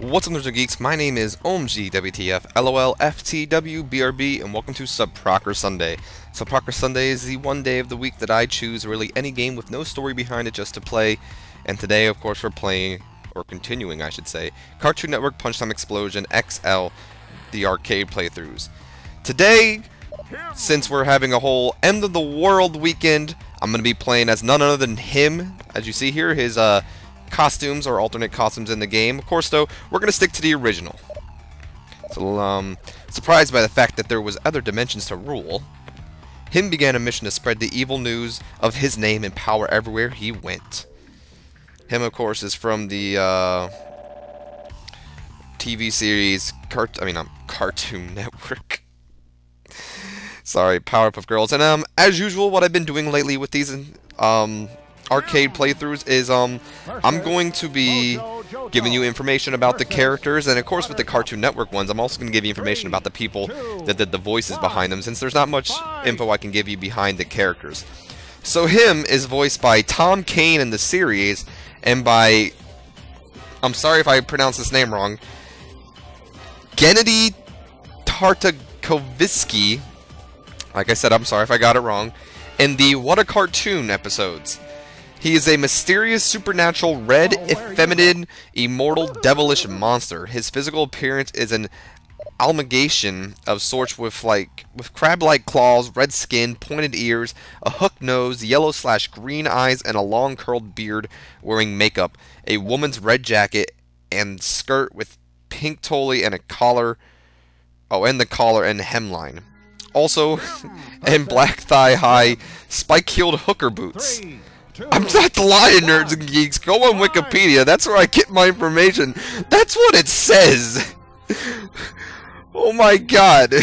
What's up, nerds and geeks? My name is OMGWTF, LOL, FTW, BRB, and welcome to Suprocker Sunday. Suprocker Sunday is the one day of the week that I choose really any game with no story behind it just to play. And today, of course, we're playing, or continuing, I should say, Cartoon Network Punch Time Explosion XL, the arcade playthroughs. Today, since we're having a whole end of the world weekend, I'm going to be playing as none other than him. As you see here, his costumes or alternate costumes in the game. Of course, though, we're going to stick to the original. So, surprised by the fact that there was other dimensions to rule, him began a mission to spread the evil news of his name and power everywhere he went. Him, of course, is from the TV series Cartoon Network. Sorry, Powerpuff Girls. And as usual, what I've been doing lately with these arcade playthroughs is I'm going to be giving you information about the characters, and of course with the Cartoon Network ones I'm also going to give you information about the people that did the voices behind them, since there's not much info I can give you behind the characters. So him is voiced by Tom Kane in the series, and by, I'm sorry if I pronounce this name wrong, Gennady Tartakovsky. Like I said, I'm sorry if I got it wrong. In the What a Cartoon episodes. He is a mysterious, supernatural, red, effeminate, immortal, devilish monster. His physical appearance is an amalgamation of sorts with crab-like claws, red skin, pointed ears, a hooked nose, yellow/green eyes, and a long curled beard, wearing makeup, a woman's red jacket and skirt with pink tolly and a collar. Oh, and the collar and hemline. Also, and black thigh-high, spike-heeled hooker boots. I'm not lying, nerds and geeks. Go on Wikipedia. That's where I get my information. That's what it says. Oh my god.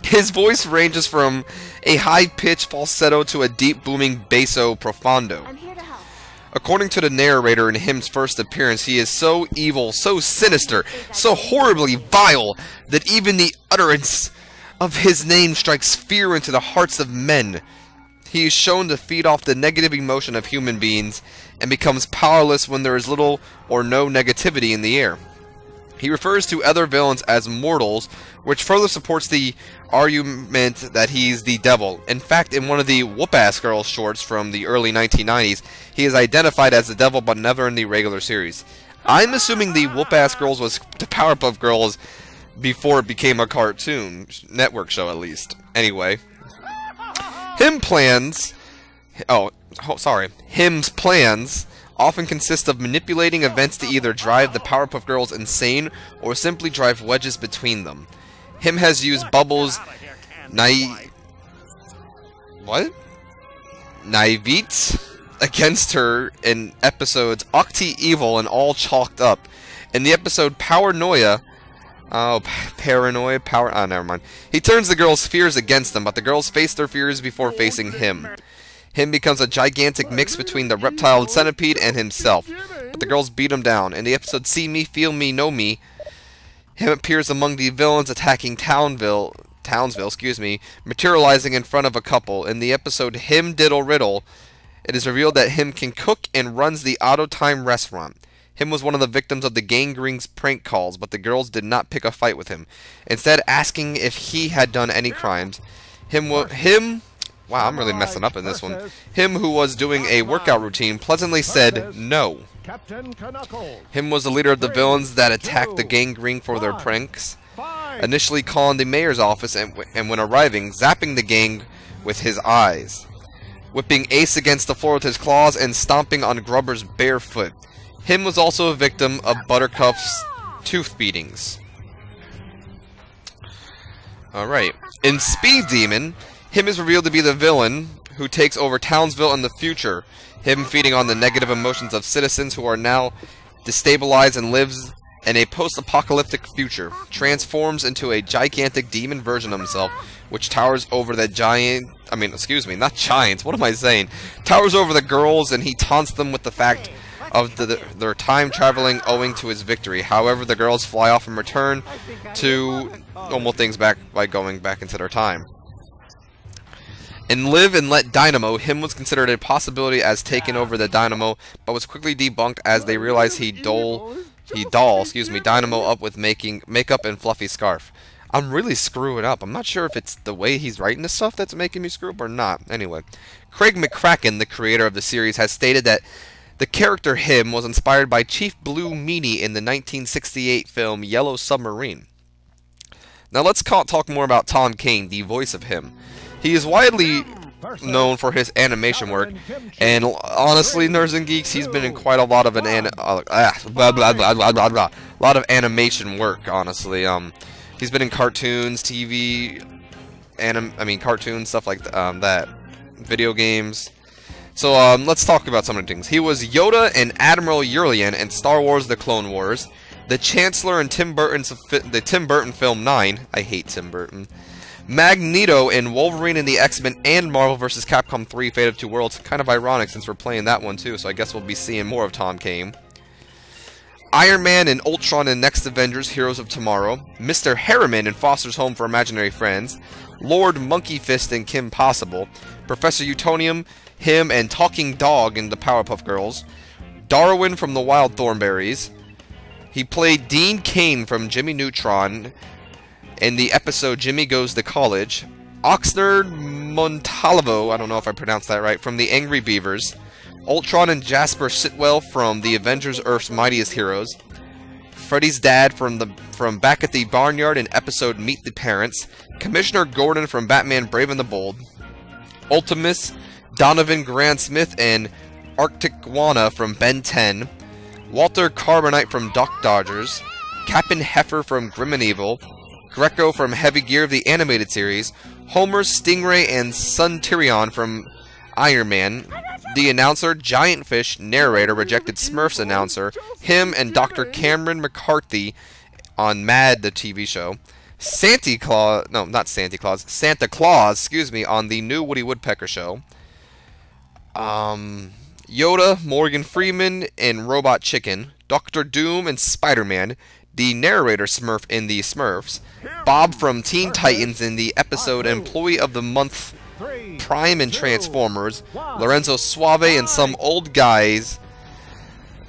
His voice ranges from a high-pitched falsetto to a deep booming basso profondo. According to the narrator in him's first appearance, he is so evil, so sinister, so horribly vile, that even the utterance of his name strikes fear into the hearts of men. He is shown to feed off the negative emotion of human beings and becomes powerless when there is little or no negativity in the air. He refers to other villains as mortals, which further supports the argument that he's the devil. In fact, in one of the Whoop-Ass Girls shorts from the early 1990s, he is identified as the devil, but never in the regular series. I'm assuming the Whoop-Ass Girls was the Powerpuff Girls before it became a Cartoon Network show, at least. Anyway. Him's plans often consist of manipulating events to either drive the Powerpuff Girls insane or simply drive wedges between them. Him has used Bubbles' naivete against her in episodes Octi Evil and All Chalked Up. In the episode Paranoia, never mind. He turns the girls' fears against them, but the girls face their fears before facing him. Him becomes a gigantic mix between the reptile centipede and himself, but the girls beat him down. In the episode See Me, Feel Me, Know Me, him appears among the villains attacking Townsville, materializing in front of a couple. In the episode Him Diddle Riddle, it is revealed that him can cook and runs the Auto Time restaurant. Him was one of the victims of the gangren's prank calls, but the girls did not pick a fight with him, instead asking if he had done any crimes. Wow, I'm really messing up in this one. Him, who was doing a workout routine, pleasantly said no. Him was the leader of the villains that attacked the gangrene for their pranks, initially calling the mayor's office and when arriving, zapping the gang with his eyes, whipping Ace against the floor with his claws, and stomping on Grubber's bare foot. Him was also a victim of Buttercup's tooth beatings. Alright. In Speed Demon, him is revealed to be the villain who takes over Townsville in the future. Him feeding on the negative emotions of citizens who are now destabilized and lives in a post-apocalyptic future. Transforms into a gigantic demon version of himself, which towers over the towers over the girls, and he taunts them with the fact of their time traveling owing to his victory. However, the girls fly off and return to normal things by going back into their time. In Live and Let Dynamo, him was considered a possibility as taking over the Dynamo, but was quickly debunked as they realized he excuse me, Dynamo up with making makeup and fluffy scarf. I'm really screwing up. I'm not sure if it's the way he's writing this stuff that's making me screw up or not. Anyway, Craig McCracken, the creator of the series, has stated that the character Him was inspired by Chief Blue Meanie in the 1968 film Yellow Submarine. Now let's talk more about Tom Kane, the voice of Him. He is widely known for his animation work, and honestly, Nerds and Geeks, he's been in quite a lot of lot of animation work. Honestly, he's been in cartoons, TV, cartoons, stuff like that, video games. So let's talk about some of the things. He was Yoda and Admiral Yurlian in Star Wars: The Clone Wars, the Chancellor in the Tim Burton film 9. I hate Tim Burton. Magneto in Wolverine and the X-Men and Marvel vs. Capcom 3 Fate of Two Worlds. Kind of ironic since we're playing that one too, so I guess we'll be seeing more of Tom Kane. Iron Man and Ultron in Next Avengers Heroes of Tomorrow. Mr. Harriman in Foster's Home for Imaginary Friends. Lord Monkey Fist in Kim Possible. Professor Utonium, Him, and Talking Dog in the Powerpuff Girls. Darwin from the Wild Thornberrys. He played Dean Cain from Jimmy Neutron in the episode Jimmy Goes to College. Oxnard Montalvo, I don't know if I pronounced that right, from the Angry Beavers. Ultron and Jasper Sitwell from the Avengers Earth's Mightiest Heroes. Freddy's dad from Back at the Barnyard in episode Meet the Parents. Commissioner Gordon from Batman Brave and the Bold. Ultimus, Donovan Grant Smith and Arcticwana from Ben 10. Walter Carbonite from Duck Dodgers. Captain Heifer from Grim and Evil. Greco from Heavy Gear, the animated series. Homer, Stingray, and Sun Tyrion from Iron Man. The announcer, Giant Fish, narrator, rejected Smurfs announcer. Him and Dr. Cameron McCarthy on Mad, the TV show. Santa Claus, excuse me, on the new Woody Woodpecker show. Yoda, Morgan Freeman, and Robot Chicken. Dr. Doom and Spider-Man. The narrator Smurf in the Smurfs. Bob from Teen Titans in the episode Employee of the Month Prime and Transformers. Lorenzo Suave and some old guys.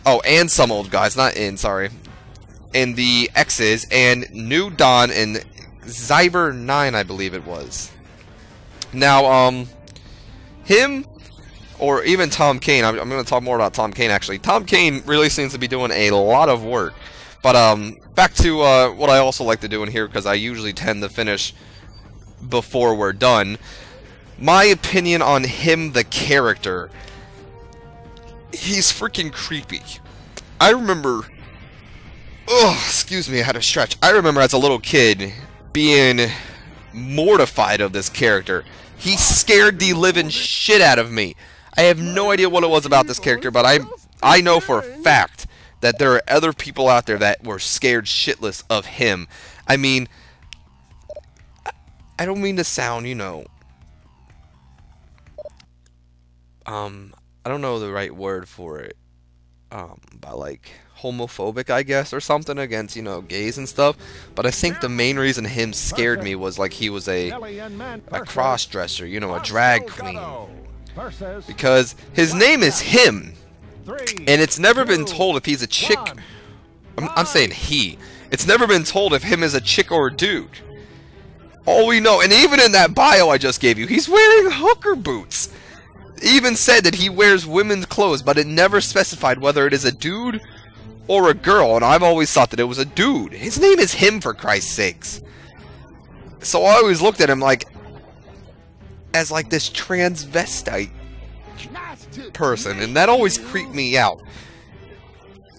Oh, and some old guys, not in, sorry. In the X's. And New Dawn in Zyber 9, I believe it was. Now, him, or even Tom Kane, I'm going to talk more about Tom Kane actually. Tom Kane really seems to be doing a lot of work. But back to what I also like to do in here, because I usually tend to finish before we're done. My opinion on him, the character. He's freaking creepy. I remember... Oh, excuse me, I had to stretch. I remember as a little kid being mortified of this character. He scared the living shit out of me. I have no idea what it was about this character, but I know for a fact that there are other people out there that were scared shitless of him. I mean, I don't mean to sound, you know, I don't know the right word for it, but like homophobic, I guess, or something against, you know, gays and stuff. But I think the main reason him scared me was like he was a cross-dresser, you know, a drag queen, because his name is Him. And it's never been told if he's a chick. I'm saying he. It's never been told if him is a chick or a dude. All we know, and even in that bio I just gave you, he's wearing hooker boots. It even said that he wears women's clothes, but it never specified whether it is a dude or a girl. And I've always thought that it was a dude. His name is Him, for Christ's sakes. So I always looked at him like as like this transvestite person, and that always creeped me out.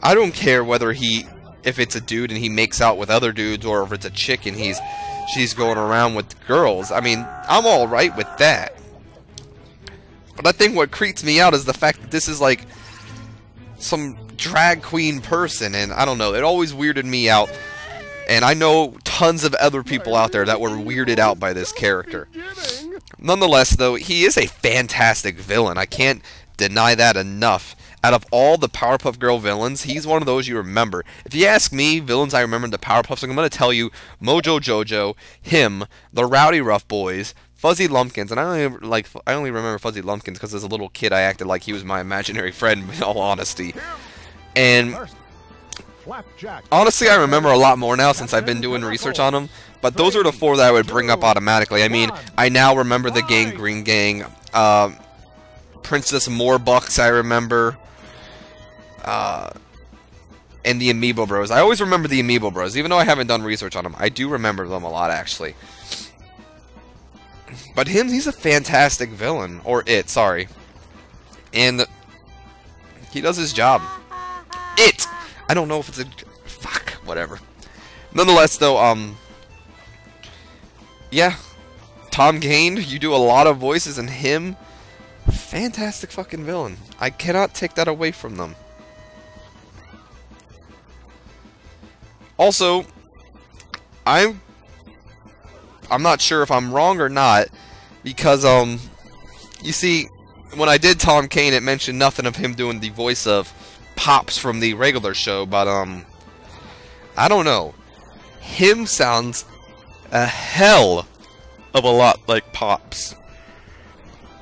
I don't care whether if it's a dude and he makes out with other dudes, or if it's a chick and she's going around with girls. I mean, I'm alright with that. But I think what creeps me out is the fact that this is like some drag queen person, and I don't know, it always weirded me out. And I know tons of other people out there that were weirded out by this character. Nonetheless, though, he is a fantastic villain. I can't deny that enough. Out of all the Powerpuff Girl villains, he's one of those you remember. If you ask me, villains I remember in the Powerpuffs, I'm going to tell you Mojo Jojo, him, the Rowdy Rough Boys, Fuzzy Lumpkins, and I only remember Fuzzy Lumpkins because as a little kid I acted like he was my imaginary friend, in all honesty. And Honestly, I remember a lot more now since I've been doing research on them. But those are the 4 that I would bring up automatically. I mean, I now remember the Gang Green Gang, Princess Morbucks, I remember, and the Amiibo Bros. I always remember the Amiibo Bros, even though I haven't done research on them. I do remember them a lot, actually. But he's a fantastic villain. Or it, sorry. And he does his job. It! I don't know if it's a... Fuck, whatever. Nonetheless, though, yeah. Tom Kane, you do a lot of voices, and him... Fantastic fucking villain. I cannot take that away from them. Also, I'm not sure if I'm wrong or not, because, you see, when I did Tom Kane, it mentioned nothing of him doing the voice of Pops from the regular show, but, I don't know. Him sounds a hell of a lot like Pops.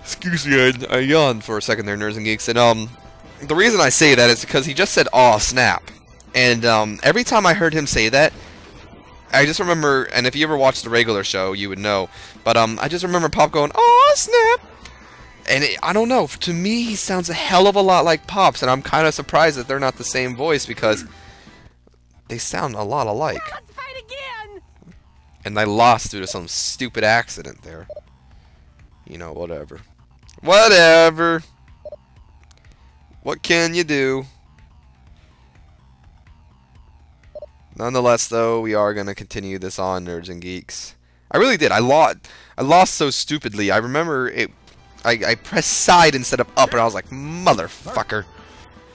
Excuse me, I yawned for a second there, Nerds and Geeks, and, the reason I say that is because he just said, "Aw, snap." And, every time I heard him say that, I just remember, and if you ever watched the regular show, you would know, but, I just remember Pop going, "Aw, snap." And I don't know, to me, he sounds a hell of a lot like Pops, and I'm kind of surprised that they're not the same voice, because they sound a lot alike. Let's fight again. And I lost due to some stupid accident there. You know, whatever. Whatever. What can you do? Nonetheless, though, we are going to continue this on, Nerds and Geeks. I really did. I lost so stupidly. I remember it. I pressed side instead of up, and I was like, motherfucker.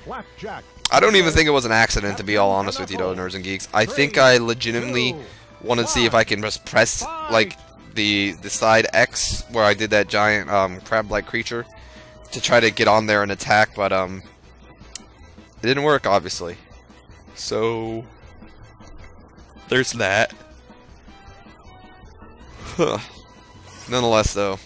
I don't even think it was an accident, to be all honest with you, though, Nerds and Geeks. I think I legitimately wanted to see if I can just press, like, the side X, where I did that giant crab-like creature, to try to get on there and attack, but it didn't work, obviously. So there's that. Nonetheless, though,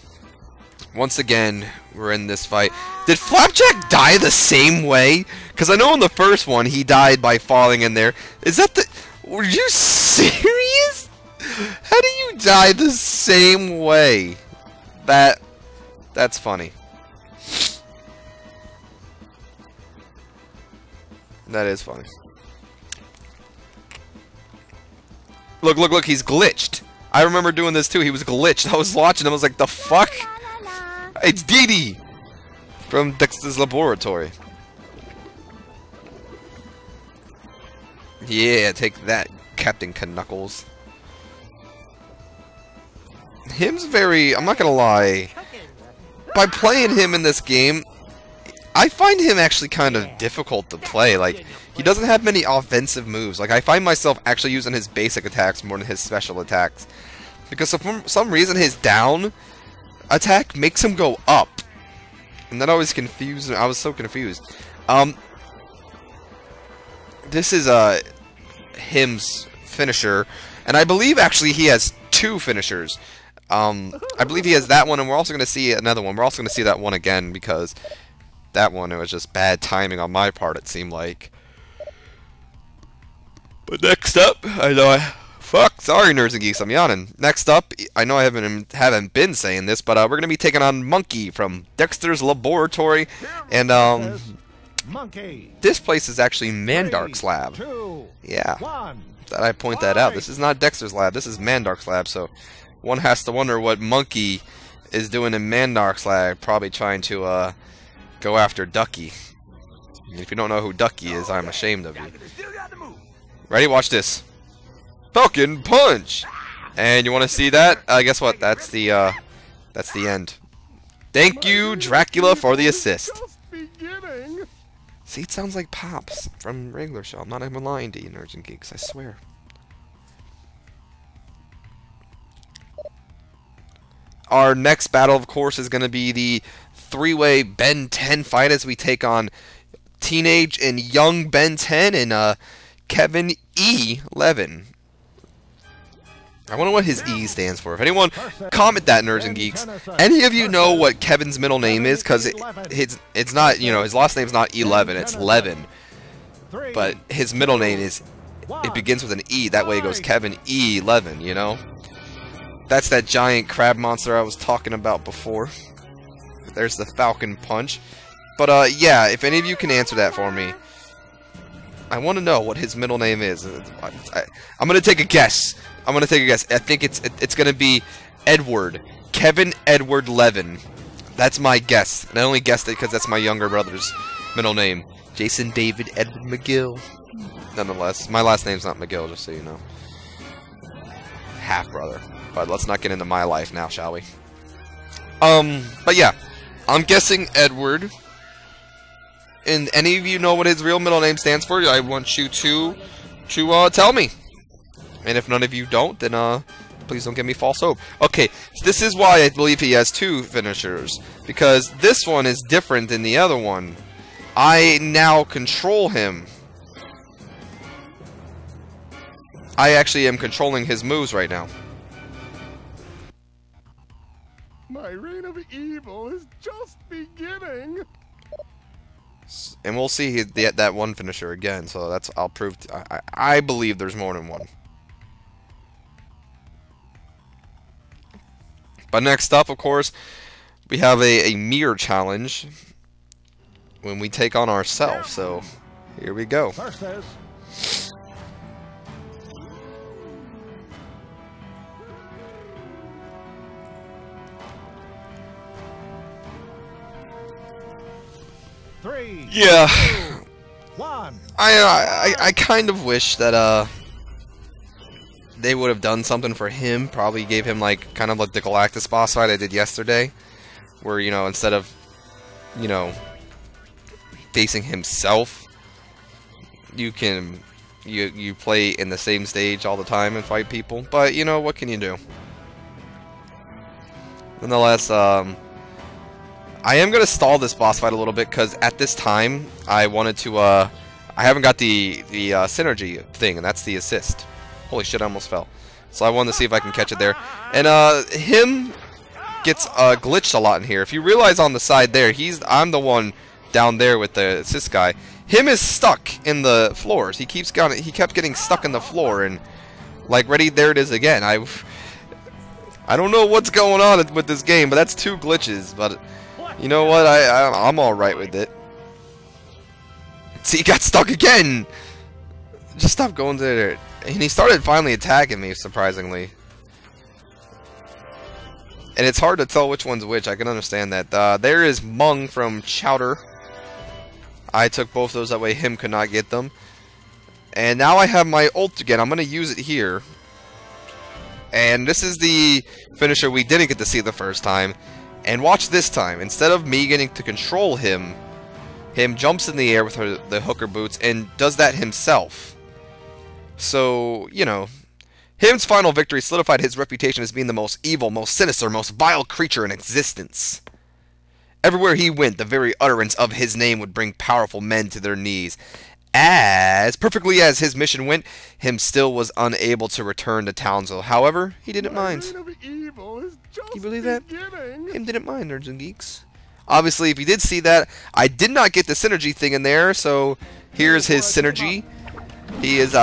once again, we're in this fight. Did Flapjack die the same way? Because I know in the first one, he died by falling in there. Is that the... Were you serious? How do you die the same way? That's funny. That is funny. Look, look, look, he's glitched. I remember doing this too. He was glitched. I was watching him. I was like, the fuck? It's Dee Dee from Dexter's Laboratory. Yeah, take that, Captain Knuckles. Him's very... I'm not gonna lie. By playing him in this game, I find him actually kind of difficult to play. Like, he doesn't have many offensive moves. Like, I find myself actually using his basic attacks more than his special attacks. Because for some reason, his down attack makes him go up. And that always confused me. I was so confused. This is him's finisher. And I believe, actually, he has 2 finishers. I believe he has that one, and we're also going to see another one. We're also going to see that one again, because that one, it was just bad timing on my part, it seemed like. But next up, I know fuck, sorry, Nerds and Geeks, I'm yawning. Next up, I know I haven't been saying this, but we're going to be taking on Monkey from Dexter's Laboratory, and, Monkey. This place is actually Mandark's lab. 2, yeah, 1. that I point that out. This is not Dexter's lab, this is Mandark's lab, so one has to wonder what Monkey is doing in Mandark's lab, probably trying to, go after Ducky. If you don't know who Ducky is, I'm ashamed of you. Ready? Watch this. Falcon Punch! And you want to see that? Guess what? That's the end. Thank you, Dracula, for the assist. See, it sounds like Pops from regular show. I'm not even lying to you, Nerds and Geeks, I swear. Our next battle, of course, is going to be the 3-way Ben 10 fight as we take on Teenage and Young Ben 10 and Kevin E. Levin. I wonder what his E stands for. If anyone, comment that, Nerds and Geeks. Any of you know what Kevin's middle name is? Because it's not, you know, his last name's not 11, it's Levin. but his middle name is, it begins with an E. That way it goes Kevin E11, you know? That's that giant crab monster I was talking about before. There's the Falcon Punch. But, yeah, if any of you can answer that for me, I want to know what his middle name is. I'm going to take a guess. I think it's going to be Edward. Kevin Edward Levin. That's my guess. And I only guessed it because that's my younger brother's middle name. Jason David Edward McGill. Nonetheless, my last name's not McGill, just so you know. Half brother. But let's not get into my life now, shall we? But yeah, I'm guessing Edward. And any of you know what his real middle name stands for? I want you to tell me. And if none of you don't, then please don't give me false hope. Okay, this is why I believe he has two finishers, because this one is different than the other one. I now control him. I actually am controlling his moves right now. My reign of evil is just beginning. And we'll see that one finisher again. So that's I'll prove. I believe there's more than one. But next up, of course, we have a mirror challenge when we take on ourselves. So here we go. Versus three. Yeah. 2, 1. I kind of wish that they would have done something for him. Probably gave him like kind of like the Galactus boss fight I did yesterday, where, you know, instead of, you know, facing himself, you can you play in the same stage all the time and fight people. But you know, what can you do? Nonetheless, I am going to stall this boss fight a little bit, because at this time, I wanted to, I haven't got the synergy thing, and that's the assist. Holy shit, I almost fell. So I wanted to see if I can catch it there. And, him gets glitched a lot in here. If you realize on the side there, I'm the one down there with the assist guy. Him is stuck in the floors. He kept getting stuck in the floor, and, like, there it is again. I don't know what's going on with this game, but that's 2 glitches, but... You know what? I'm alright with it. See, he got stuck again! Just stop going there. And he started finally attacking me, surprisingly. And it's hard to tell which one's which. I can understand that. There is Mung from Chowder. I took both those, that way him could not get them. And now I have my ult again. I'm going to use it here. And this is the finisher we didn't get to see the first time. And watch this time. Instead of me getting to control him, jumps in the air with the hooker boots and does that himself. So, you know, him's final victory solidified his reputation as being the most evil, most sinister, most vile creature in existence. Everywhere he went, the very utterance of his name would bring powerful men to their knees. As perfectly as his mission went, him still was unable to return to Townsville. However, he didn't mind. Can you believe that? Him didn't mind, nerds and geeks. Obviously, if you did see that, I did not get the synergy thing in there, so here's his synergy. He is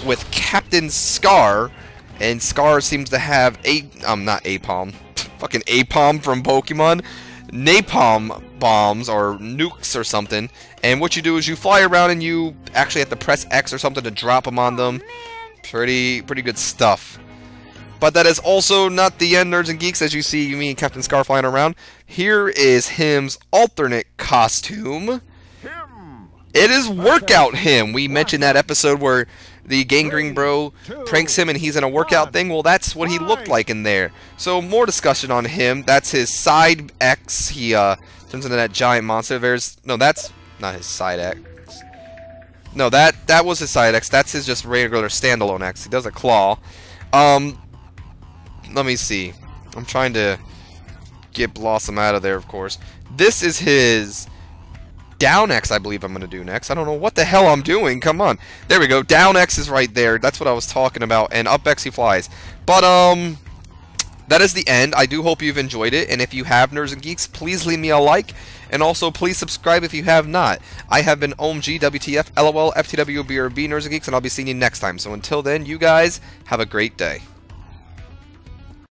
with Captain Scar, and Scar seems to have not Apom, fucking Apom from Pokemon, napalm bombs or nukes or something. And what you do is you fly around and you actually have to press X or something to drop them on them. Pretty good stuff. But that is also not the end, nerds and geeks, as you see me and Captain Scar flying around. Here is him's alternate costume. It is Workout Him. We mentioned that episode where the Gangrene Bro pranks him and he's in a workout thing. Well, that's what he looked like in there. So more discussion on him. That's his side X. He turns into that giant monster. No, that's not his side X. No, that was his side X. That's his just regular standalone X. He does a claw. Let me see. I'm trying to get Blossom out of there, of course. This is his down X, I believe I'm going to do next. I don't know what the hell I'm doing. Come on. There we go. Down X is right there. That's what I was talking about. And up X he flies. But, that is the end. I do hope you've enjoyed it, and if you have, Nerds and Geeks, please leave me a like, and also please subscribe if you have not. I have been OMG, WTF, LOL, FTW, BRB, Nerds and Geeks, and I'll be seeing you next time. So until then, you guys, have a great day.